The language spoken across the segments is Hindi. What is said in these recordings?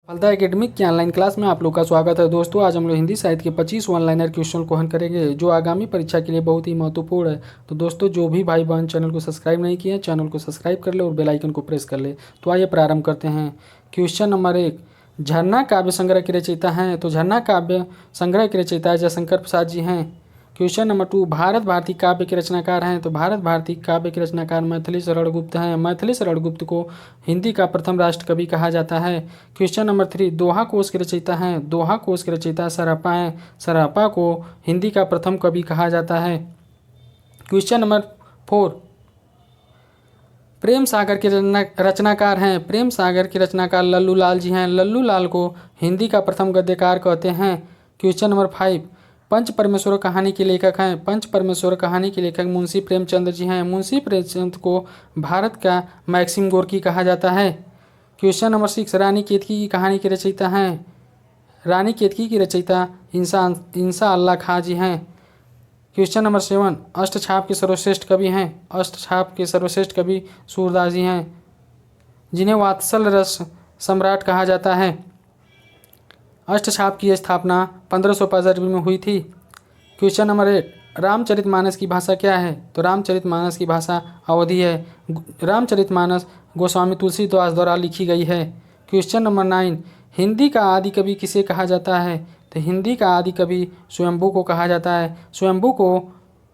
फलदा एकेडमिक की ऑनलाइन क्लास में आप लोग का स्वागत है। दोस्तों, आज हम लोग हिंदी साहित्य के 25 ऑनलाइनर क्वेश्चन को हल करेंगे जो आगामी परीक्षा के लिए बहुत ही महत्वपूर्ण है। तो दोस्तों, जो भी भाई बहन चैनल को सब्सक्राइब नहीं किए हैं, चैनल को सब्सक्राइब कर ले और बेल आइकन को प्रेस कर ले। तो आइए प्रारंभ करते हैं। क्वेश्चन नंबर 1, झरना काव्य संग्रह के रचयिता हैं। तो झरना काव्य संग्रह के रचयिता जयशंकर प्रसाद जी हैं। क्वेश्चन नंबर 2, भारत भारती काव्य के रचनाकार हैं। तो भारत भारती काव्य के रचनाकार मैथिली शरण गुप्त हैं। मैथिली शरण गुप्त को हिंदी का प्रथम राष्ट्र कवि कहा जाता है। क्वेश्चन नंबर 3, दोहा कोश के रचयिता हैं। दोहा कोश के रचयिता सरहप्पा हैं। सरहप्पा को हिंदी का प्रथम कवि कहा जाता है। क्वेश्चन नंबर 4, प्रेम सागर के रचनाकार हैं। प्रेम सागर के रचनाकार लल्लू लाल जी हैं। लल्लू लाल को हिंदी का प्रथम गद्यकार कहते हैं। क्वेश्चन नंबर 5, पंच परमेश्वर कहानी के लेखक हैं। पंच परमेश्वर कहानी के लेखक मुंशी प्रेमचंद जी हैं। मुंशी प्रेमचंद को भारत का मैक्सिम गोर्की कहा जाता है। क्वेश्चन नंबर 6, रानी केतकी की कहानी के रचयिता हैं। रानी केतकी की रचयिता इंसा अल्लाह खां जी हैं। क्वेश्चन नंबर 7, अष्टछाप के सर्वश्रेष्ठ कवि हैं। अष्टछाप के सर्वश्रेष्ठ कवि सूरदास जी हैं, जिन्हें वात्सल रस सम्राट कहा जाता है। अष्टछाप की स्थापना 1505 ईस्वी में हुई थी। क्वेश्चन नंबर 8, रामचरितमानस की भाषा क्या है। तो रामचरितमानस की भाषा अवधी है। रामचरितमानस गोस्वामी तुलसीदास द्वारा लिखी गई है। क्वेश्चन नंबर 9, हिंदी का आदि कवि किसे कहा जाता है। तो हिंदी का आदि कवि स्वयंभू को कहा जाता है। स्वयंभू को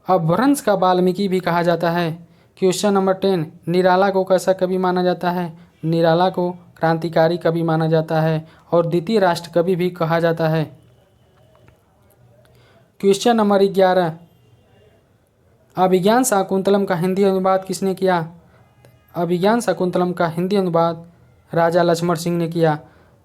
अपभ्रंश का वाल्मीकि भी कहा जाता है। क्वेश्चन नंबर 10, निराला को कैसा कवि माना जाता है। निराला को क्रांतिकारी कवि माना जाता है और द्वितीय राष्ट्र कवि भी कहा जाता है। क्वेश्चन नंबर 11, अभिज्ञान शाकुंतलम का हिंदी अनुवाद किसने किया। अभिज्ञान शाकुंतलम का हिंदी अनुवाद राजा लक्ष्मण सिंह ने किया।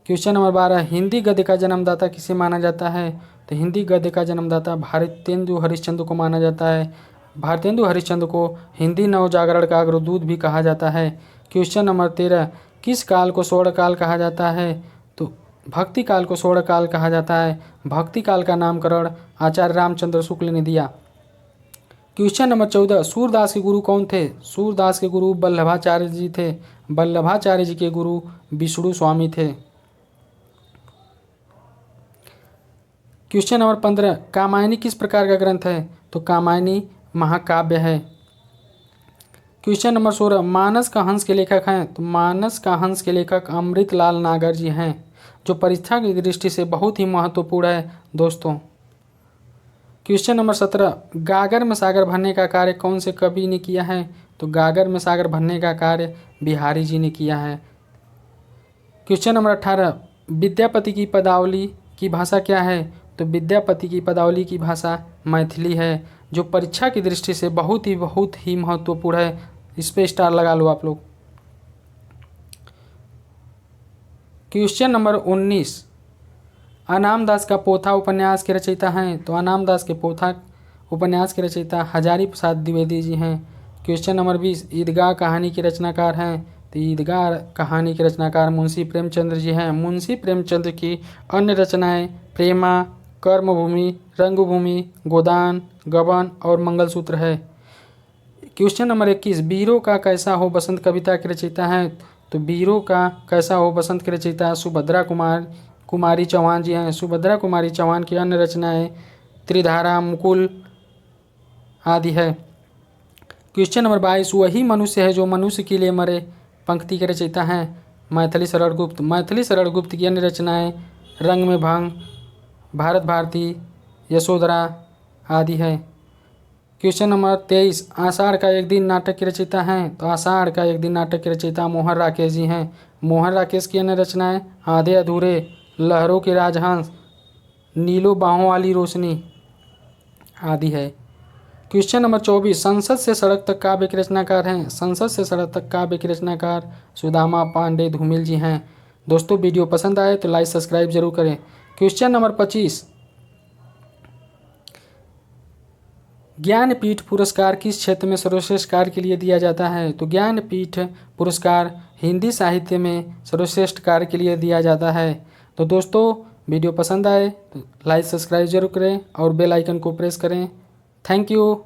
क्वेश्चन नंबर 12, हिंदी गद्य का जन्मदाता किसे माना जाता है। तो हिंदी गद्य का जन्मदाता भारतेंदु हरिश्चंद्र को माना जाता है। भारतेंदु हरिश्चंद्र को हिंदी नवजागरण का अग्रदूत भी कहा जाता है। क्वेश्चन नंबर 13, किस काल को स्वर्णकाल कहा जाता है। तो भक्ति काल को स्वर्णकाल कहा जाता है। भक्ति काल का नामकरण आचार्य रामचंद्र शुक्ल ने दिया। क्वेश्चन नंबर 14, सूरदास के गुरु कौन थे। सूरदास के गुरु वल्लभाचार्य जी थे। वल्लभाचार्य जी के गुरु विष्णु स्वामी थे। क्वेश्चन नंबर 15, कामायनी किस प्रकार का ग्रंथ है। तो कामायनी महाकाव्य है। क्वेश्चन नंबर 16, मानस का हंस के लेखक हैं। तो मानस का हंस के लेखक अमृतलाल नागर जी हैं, जो परीक्षा की दृष्टि से बहुत ही महत्वपूर्ण है दोस्तों। क्वेश्चन नंबर 17, गागर में सागर भरने का कार्य कौन से कवि ने किया है। तो गागर में सागर भरने का कार्य बिहारी जी ने किया है। क्वेश्चन नंबर 18, विद्यापति की पदावली की भाषा क्या है। तो विद्यापति की पदावली की भाषा मैथिली है, जो परीक्षा की दृष्टि से बहुत ही महत्वपूर्ण है। इस पे स्टार लगा लो आप लोग। क्वेश्चन नंबर 19, अनामदास का पोथा उपन्यास के रचयिता हैं। तो अनामदास के पोथा उपन्यास के रचयिता हजारी प्रसाद द्विवेदी जी हैं। क्वेश्चन नंबर 20, ईदगाह कहानी के रचनाकार हैं। तो ईदगाह कहानी के रचनाकार मुंशी प्रेमचंद्र जी हैं। मुंशी प्रेमचंद्र की अन्य रचनाएं प्रेमा, कर्मभूमि, रंगभूमि, गोदान, गबन और मंगलसूत्र है। क्वेश्चन नंबर 21, वीरों का कैसा हो बसंत कविता के रचयिता हैं। तो वीरों का कैसा हो बसंत के रचयिता सुभद्रा कुमारी चौहान जी हैं। सुभद्रा कुमारी चौहान की अन्य रचनाएं त्रिधारा, मुकुल आदि है। क्वेश्चन नंबर 22, वही मनुष्य है जो मनुष्य के लिए मरे पंक्ति के रचयिता हैं मैथिली शरण गुप्त। मैथिली शरण गुप्त की अन्य रचनाएं रंग में भंग, भारत भारती, यशोधरा आदि है। क्वेश्चन नंबर 23, आषाढ़ का एक दिन नाटक के रचयिता हैं। तो आषाढ़ का एक दिन नाटक के रचयिता मोहन राकेश जी हैं। मोहन राकेश की अन्य रचनाएं आधे अधूरे, लहरों के राजहंस, नीलो बाहों वाली रोशनी आदि है। क्वेश्चन नंबर 24, संसद से सड़क तक काव्य के रचनाकार हैं। संसद से सड़क तक काव्य के रचनाकार सुदामा पांडे धूमिल जी हैं। दोस्तों, वीडियो पसंद आए तो लाइक सब्सक्राइब जरूर करें। क्वेश्चन नंबर 25, ज्ञानपीठ पुरस्कार किस क्षेत्र में सर्वश्रेष्ठ कार्य के लिए दिया जाता है। तो ज्ञानपीठ पुरस्कार हिंदी साहित्य में सर्वश्रेष्ठ कार्य के लिए दिया जाता है। तो दोस्तों, वीडियो पसंद आए तो लाइक सब्सक्राइब जरूर करें और बेल आइकन को प्रेस करें। Thank you.